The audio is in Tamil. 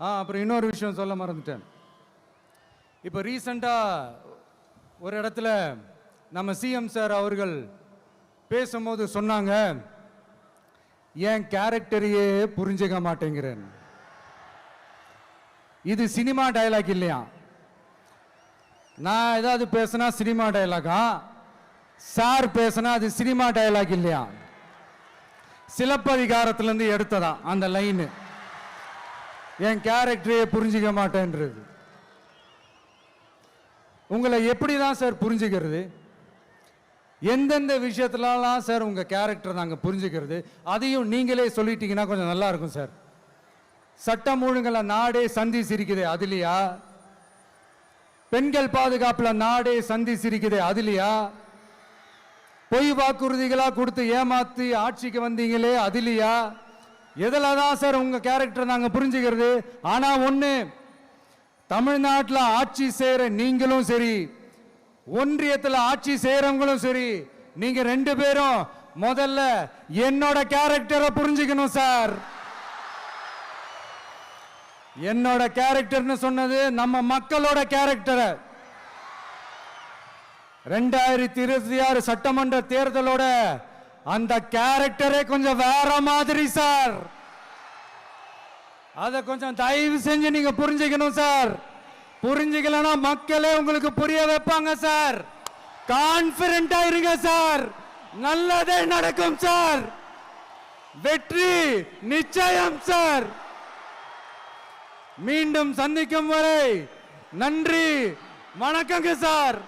அப்புறம் இன்னொரு விஷயம் சொல்ல மறந்துட்டேன். இப்போ ரீசண்டாக ஒரு இடத்துல நம்ம சிஎம் சார் அவர்கள் பேசும்போது சொன்னாங்க, என் கேரக்டரையே புரிஞ்சுக்க மாட்டேங்கிறேன். இது சினிமா டயலாக் இல்லையா? நான் ஏதாவது பேசினா சினிமா டயலாகா? சார் பேசினா அது சினிமா டயலாக் இல்லையா? சிலப்பதிகாரத்திலிருந்து எடுத்ததா அந்த லைன். என் கேரக்டரையே புரிஞ்சிக்க மாட்டேன்றது. உங்களை எப்படி தான் சார் புரிஞ்சுக்கிறது? எந்தெந்த விஷயத்துலலாம் சார் உங்கள் கேரக்டர் நாங்கள் புரிஞ்சுக்கிறது? அதையும் நீங்களே சொல்லிட்டீங்கன்னா கொஞ்சம் நல்லா இருக்கும் சார். சட்டம் ஒழுங்குல நாடே சந்தி சிரிக்குது அதுலையா? பெண்கள் பாதுகாப்புல நாடே சந்தி சிரிக்குது அதுலையா? பொய் வாக்குறுதிகளா கொடுத்து ஏமாத்தி ஆட்சிக்கு வந்தீங்களே அதுலையா? எதில் தான் சார் உங்க கேரக்டர் நாங்க புரிஞ்சுக்கிறது? ஆனா ஒண்ணு, தமிழ்நாட்டில் ஆட்சி செய்யற நீங்களும் சரி, ஒன்றியத்தில் ஆட்சி செய்யறவங்களும் சரி, நீங்க ரெண்டு பேரும் முதல்ல என்னோட கேரக்டரை புரிஞ்சுக்கணும் சார். என்னோட கேரக்டர்னு சொன்னது நம்ம மக்களோட கேரக்டரை. 2026 சட்டமன்ற தேர்தலோட அந்த கேரக்டரே கொஞ்சம் வேற மாதிரி சார். அதை கொஞ்சம் தயவு செஞ்சு நீங்க புரிஞ்சுக்கணும் சார். புரிஞ்சுக்கலன்னா மக்களே உங்களுக்கு புரிய வைப்பாங்க சார். கான்பிடென்டா இருங்க சார். நல்லதே நடக்கும் சார். வெற்றி நிச்சயம் சார். மீண்டும் சந்திக்கும் வரை நன்றி, வணக்கங்க சார்.